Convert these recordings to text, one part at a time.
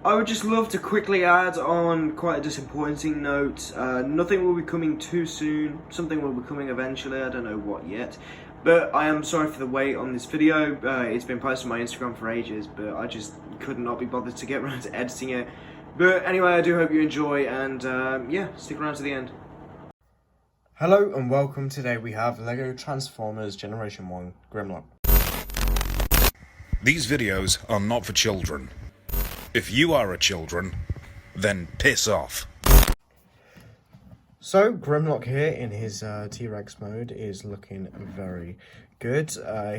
I would just love to quickly add on quite a disappointing note. Nothing will be coming too soon. Something will be coming eventually. I don't know what yet. But I am sorry for the wait on this video. It's been posted on my Instagram for ages, but I just could not be bothered to get around to editing it. But anyway, I do hope you enjoy, and yeah, stick around to the end. Hello and welcome. Today we have LEGO Transformers Generation 1 Grimlock. These videos are not for children. If you are a children, then piss off. So, Grimlock here in his T-Rex mode is looking very good.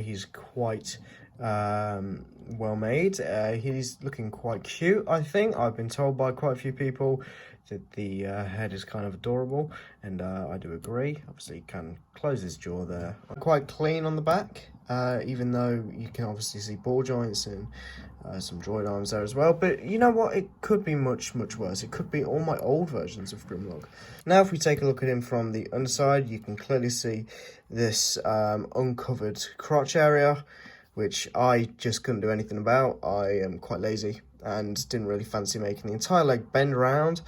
He's quite well made. He's looking quite cute, I think. I've been told by quite a few people that the head is kind of adorable, and I do agree. Obviously, you can close his jaw there. Quite clean on the back, even though you can obviously see ball joints and some droid arms there as well. But you know what? It could be much worse. It could be all my old versions of Grimlock. Now, if we take a look at him from the underside, you can clearly see this uncovered crotch area, which I just couldn't do anything about. I am quite lazy and didn't really fancy making the entire leg bend around.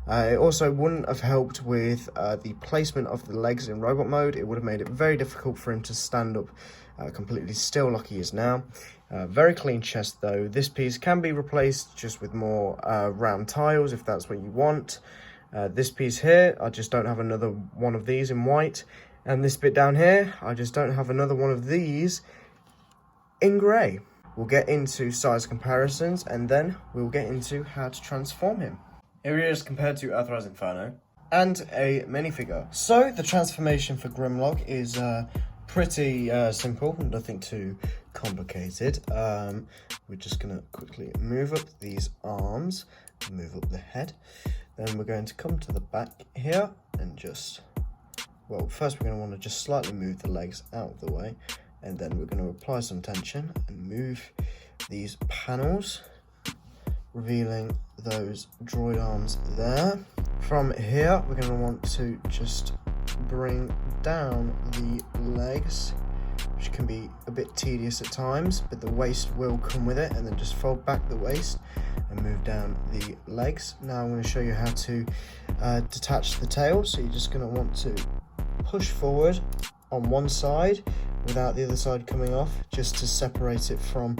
It also wouldn't have helped with the placement of the legs in robot mode. It would have made it very difficult for him to stand up completely still like he is now. Very clean chest though. This piece can be replaced just with more round tiles if that's what you want. This piece here, I just don't have another one of these in white. And this bit down here, I just don't have another one of these in grey. We'll get into size comparisons, and then we'll get into how to transform him. Here he is compared to Earthrise Inferno, and a minifigure. So the transformation for Grimlock is pretty simple, nothing too complicated. We're just gonna quickly move up these arms, move up the head. Then we're going to come to the back here and just, well, first we're gonna wanna just slightly move the legs out of the way. And then we're going to apply some tension and move these panels, revealing those droid arms there. From here, we're going to want to just bring down the legs, which can be a bit tedious at times, but the waist will come with it, and then just fold back the waist and move down the legs. Now I'm going to show you how to detach the tail. So you're just going to want to push forward on one side without the other side coming off, just to separate it from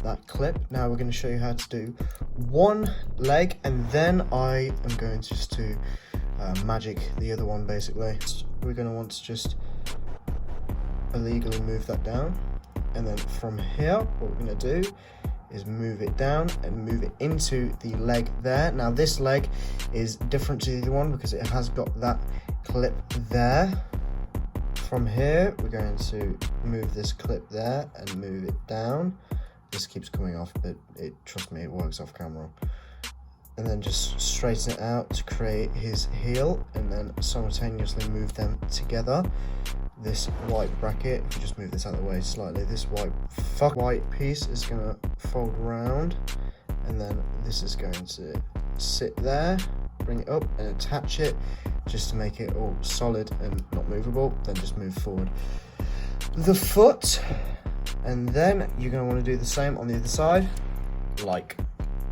that clip. Now we're going to show you how to do one leg, and then I am going just to magic the other one basically. We're going to want to just illegally move that down, and then from here what we're going to do is move it down and move it into the leg there. Now this leg is different to the other one because it has got that clip there. From here, we're going to move this clip there and move it down. This keeps coming off, but trust me, it works off camera. And then just straighten it out to create his heel, and then simultaneously move them together. This white bracket, if you just move this out of the way slightly, this white piece is going to fold around, and then this is going to sit there. Bring it up and attach it just to make it all solid and not movable. Then just move forward the foot, and then you're going to want to do the same on the other side, like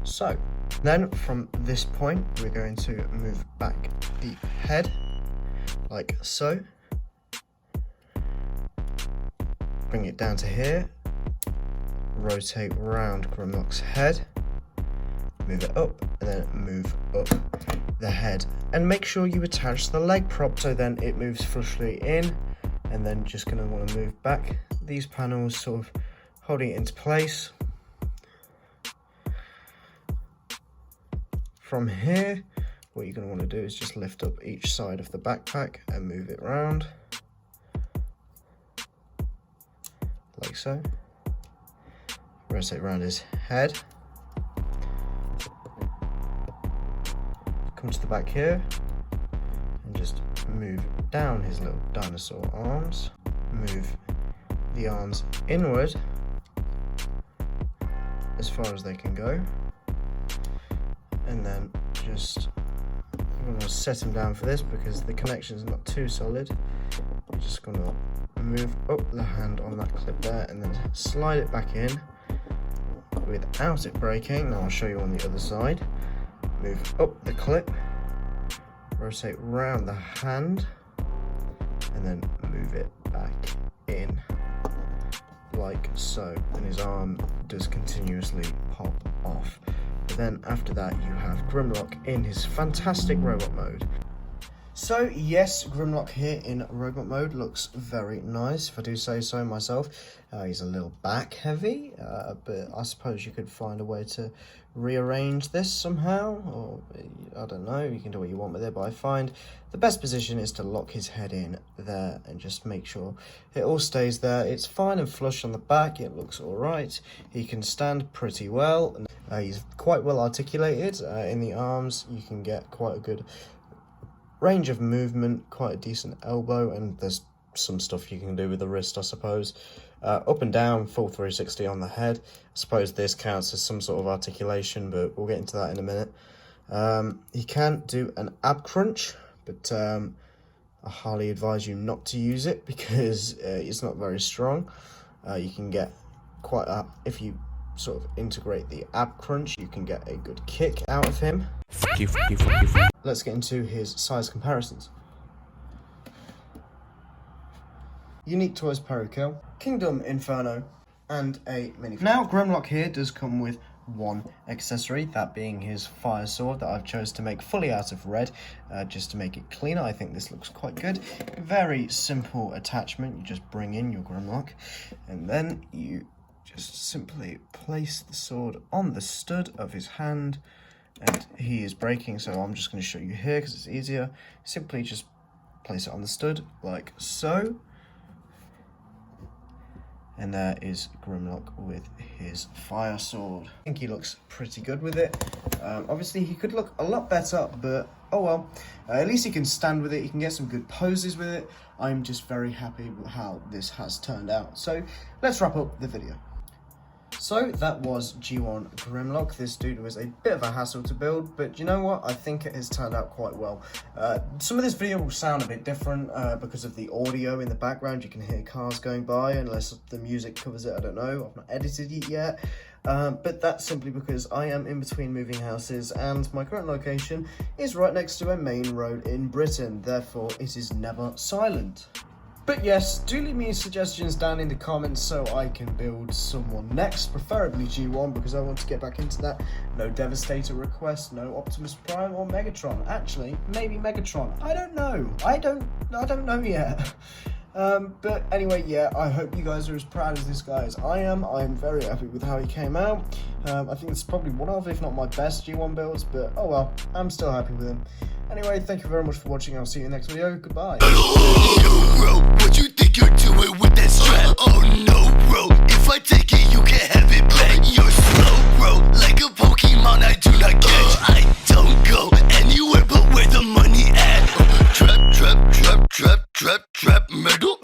so. Then from this point we're going to move back the head like so, bring it down to here, rotate round Grimlock's head, move it up, and then move up the head, and make sure you attach the leg prop so then it moves flushly in. And then just going to want to move back these panels, sort of holding it into place. From here, what you're going to want to do is just lift up each side of the backpack and move it around like so. Rotate around his head. Come to the back here and just move down his little dinosaur arms. Move the arms inward as far as they can go, and then just, I'm going to set him down for this because the connection is not too solid. I'm just going to move up the hand on that clip there and then slide it back in without it breaking. Now I'll show you on the other side. Move up the clip, rotate round the hand, and then move it back in, like so. And his arm does continuously pop off. But then after that, you have Grimlock in his fantastic robot mode. So yes, Grimlock here in robot mode looks very nice, if I do say so myself. He's a little back heavy, but I suppose you could find a way to rearrange this somehow, or I don't know, you can do what you want with it, but I find the best position is to lock his head in there and just make sure it all stays there. It's fine and flush on the back, it looks alright, he can stand pretty well, he's quite well articulated. In the arms you can get quite a good range of movement, quite a decent elbow, and there's some stuff you can do with the wrist, I suppose. Up and down, full 360 on the head. I suppose this counts as some sort of articulation, but we'll get into that in a minute. He can do an ab crunch, but I highly advise you not to use it because it's not very strong. You can get quite a, if you sort of integrate the ab crunch, you can get a good kick out of him. Let's get into his size comparisons. Unique Toys Perikill, Kingdom Inferno, and a mini. Now Grimlock here does come with one accessory, that being his fire sword that I've chose to make fully out of red, just to make it cleaner. I think this looks quite good. Very simple attachment. You just bring in your Grimlock, and then you just simply place the sword on the stud of his hand, and he is breaking, so I'm just going to show you here because it's easier. Simply just place it on the stud like so, and there is Grimlock with his fire sword. I think he looks pretty good with it. Obviously he could look a lot better, but oh well. At least he can stand with it, he can get some good poses with it. I'm just very happy with how this has turned out. So let's wrap up the video. So that was G1 Grimlock. This dude was a bit of a hassle to build, but you know what? I think it has turned out quite well. Some of this video will sound a bit different because of the audio in the background. You can hear cars going by unless the music covers it. I don't know. I've not edited it yet. But that's simply because I am in between moving houses and my current location is right next to a main road in Britain. Therefore, it is never silent. But yes, do leave me suggestions down in the comments so I can build someone next, preferably G1, because I want to get back into that. No Devastator request, no Optimus Prime or Megatron. Actually, maybe Megatron. I don't know. I don't know yet. But anyway, yeah, I hope you guys are as proud as this guy as I am. I'm very happy with how he came out. I think it's probably one of, if not my best G1 builds, but oh well, I'm still happy with him. Anyway, thank you very much for watching. I'll see you in the next video. Goodbye. Bro, what you think you're doing with that strap? Oh no, bro, if I take it, you can't have it back. You're slow, bro, like a Pokemon I do not catch. I don't go anywhere but where the money at. Trap, trap, trap, trap, trap, trap, metal.